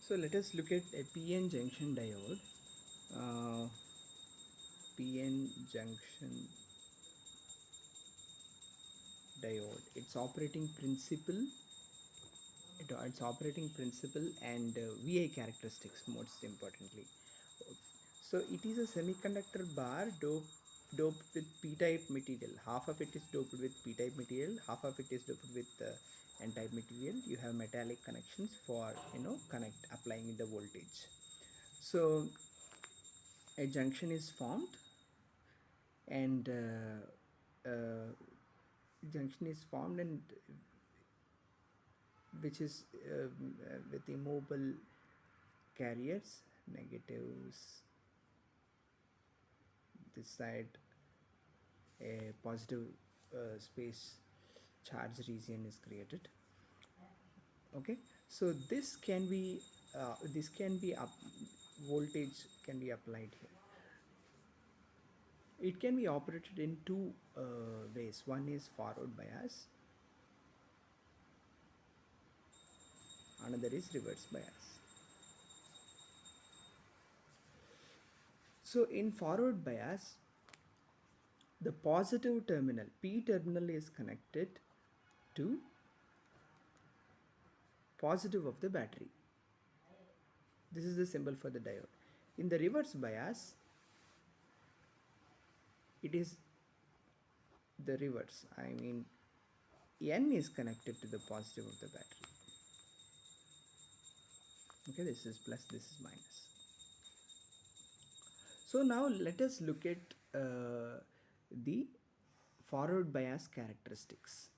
So let us look at a PN junction diode. Uh, PN junction diode. Its operating principle and VI characteristics most importantly. So it is a semiconductor bar doped with p-type material. Half of it is doped with p-type material, half of it is doped with n-type material. You have metallic connections for applying the voltage. So a junction is formed, and junction is formed and which is with immovable carriers, negatives this side, a positive space charge region is created. Okay, so this can be up voltage can be applied here. It can be operated in two ways. One is forward bias, another is reverse bias. So in forward bias, the positive terminal, P terminal, is connected to positive of the battery. This is the symbol for the diode. In the reverse bias, it is the reverse. I mean, N is connected to the positive of the battery. Okay, this is plus, this is minus. So now let us look at the forward bias characteristics.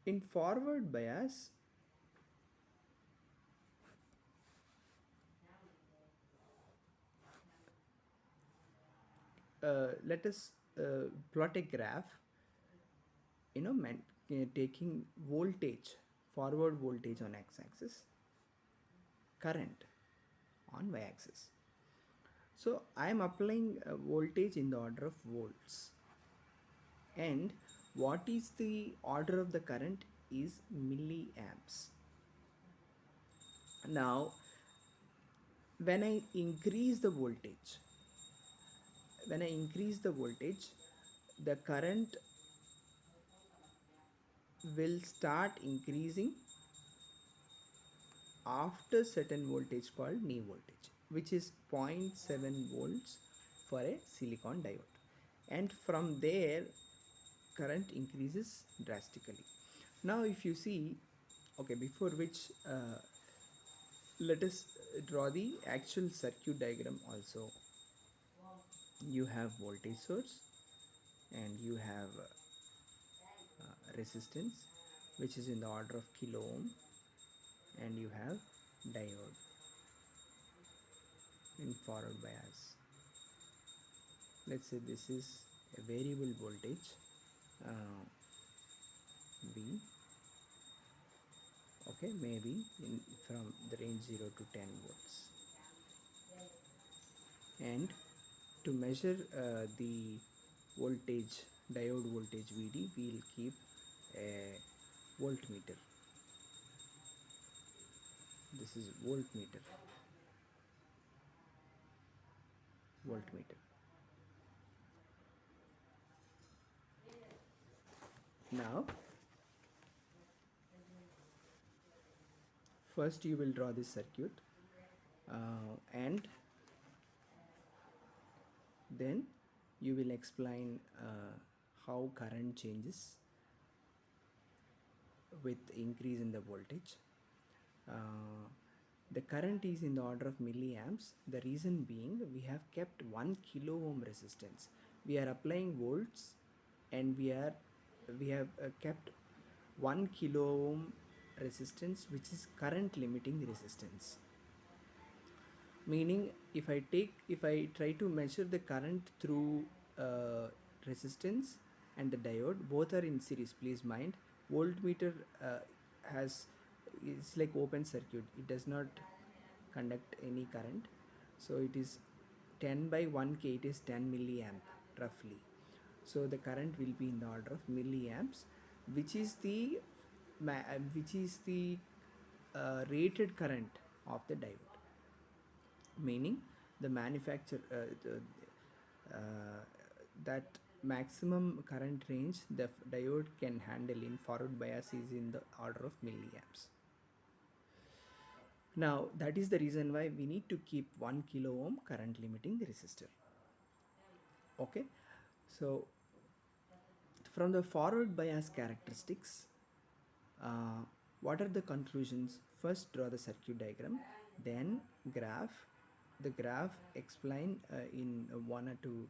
In forward bias, let us plot a graph, taking voltage, forward voltage on x-axis, current on y-axis. So I am applying voltage in the order of volts, and what is the order of the current is milliamps. Now when I increase the voltage, the current will start increasing after certain voltage called knee voltage, which is 0.7 volts for a silicon diode, and from there current increases drastically. Now if you see, okay, before which let us draw the actual circuit diagram also. You have voltage source and you have resistance, which is in the order of kilo ohm, and you have diode in forward bias. Let's say this is a variable voltage V, okay, maybe from the range 0 to 10 volts. And to measure the voltage, diode voltage Vd, we will keep a voltmeter. This is voltmeter. Now first you will draw this circuit and then you will explain how current changes with increase in the voltage. The current is in the order of milliamps. The reason being, we have kept 1 kilo ohm resistance. We are applying volts, and we have kept 1 kilo ohm resistance, which is current limiting resistance. Meaning, if I try to measure the current through resistance and the diode, both are in series. Please mind, voltmeter it's like open circuit. It does not conduct any current. So it is 10 by 1k. It is 10 milliamp roughly. So the current will be in the order of milliamps, which is the rated current of the diode, meaning the manufacturer uh, that maximum current range the diode can handle in forward bias is in the order of milliamps. Now that is the reason why we need to keep 1 kilo ohm current limiting resistor. Okay, so from the forward bias characteristics, uh, what are the conclusions? First, draw the circuit diagram, then graph. The graph explain in one or two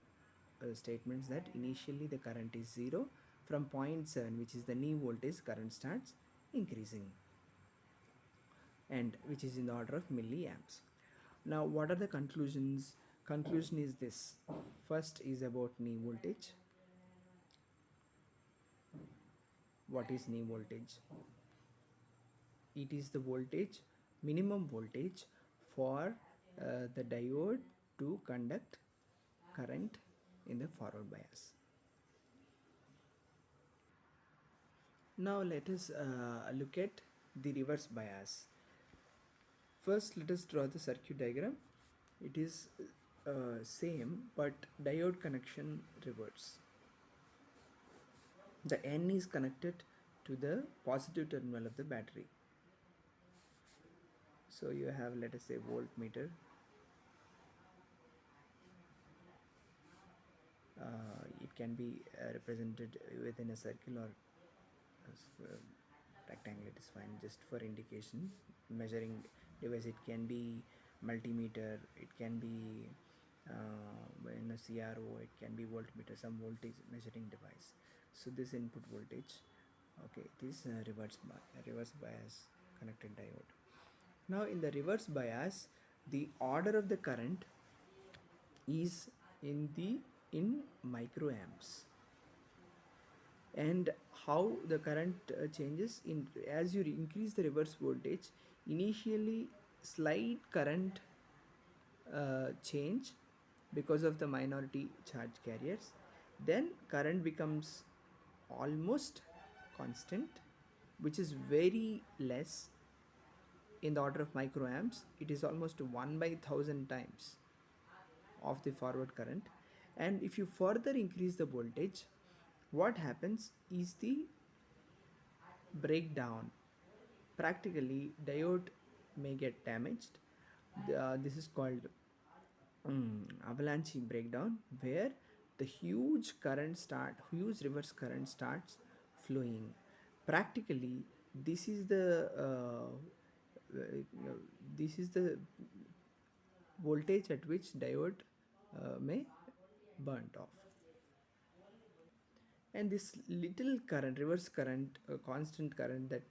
statements that initially the current is 0. From point 0.7, which is the knee voltage, current starts increasing, and which is in the order of milliamps. Now what are the conclusions? Conclusion is this. First is about knee voltage. What is knee voltage? It is the voltage, minimum voltage for the diode to conduct current in the forward bias. Now let us look at the reverse bias. First let us draw the circuit diagram. It is same but diode connection reverse. The N is connected to the positive terminal of the battery. So you have, let us say, voltmeter. It can be represented within a circle or rectangle, it is fine, just for indication. Measuring device, it can be multimeter, it can be in a CRO, it can be voltmeter, some voltage measuring device. So this input voltage, okay, it is reverse bias connected diode. Now in the reverse bias, the order of the current is in microamps. And how the current changes in as you increase the reverse voltage, initially slight current change because of the minority charge carriers, then current becomes almost constant, which is very less, in the order of microamps. It is almost 1 by 1000 times of the forward current. And if you further increase the voltage, what happens is the breakdown. Practically diode may get damaged. This is called avalanche breakdown, where the huge reverse current starts flowing. Practically this is the this is the voltage at which diode may burnt off. And this little current, reverse current, constant current, that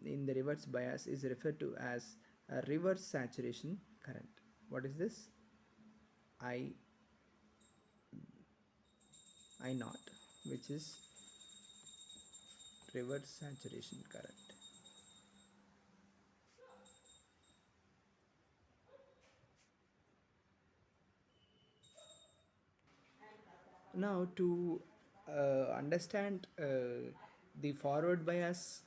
in the reverse bias is referred to as a reverse saturation current. What is this? I naught, which is reverse saturation current. Now to understand the forward bias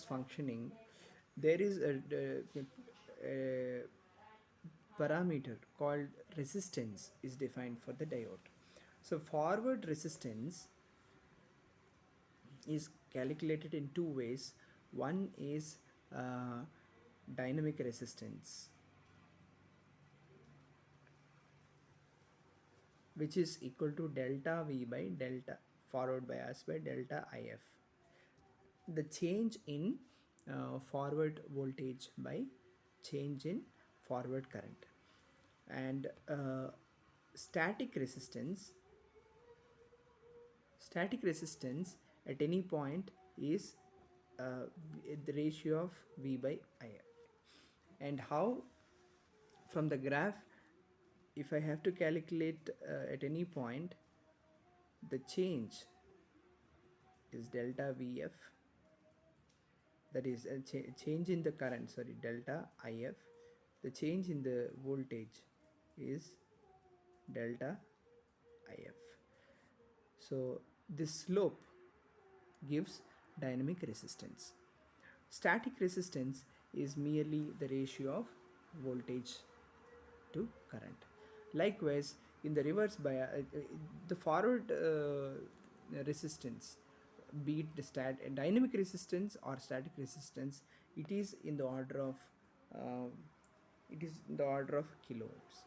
functioning, there is a parameter called resistance is defined for the diode. So forward resistance is calculated in two ways. One is dynamic resistance, which is equal to delta V by delta forward bias by delta IF. The change in forward voltage by change in forward current. And static resistance at any point is the ratio of V by IF. And how? From the graph, if I have to calculate at any point, the change is delta Vf, that is a change in the current, sorry, delta IF. The change in the voltage is delta IF. So this slope gives dynamic resistance. Static resistance is merely the ratio of voltage to current. Likewise, in the reverse bias, the forward resistance, be it the dynamic resistance or static resistance, it is in the order of uh, it is in the order of kilo ohms.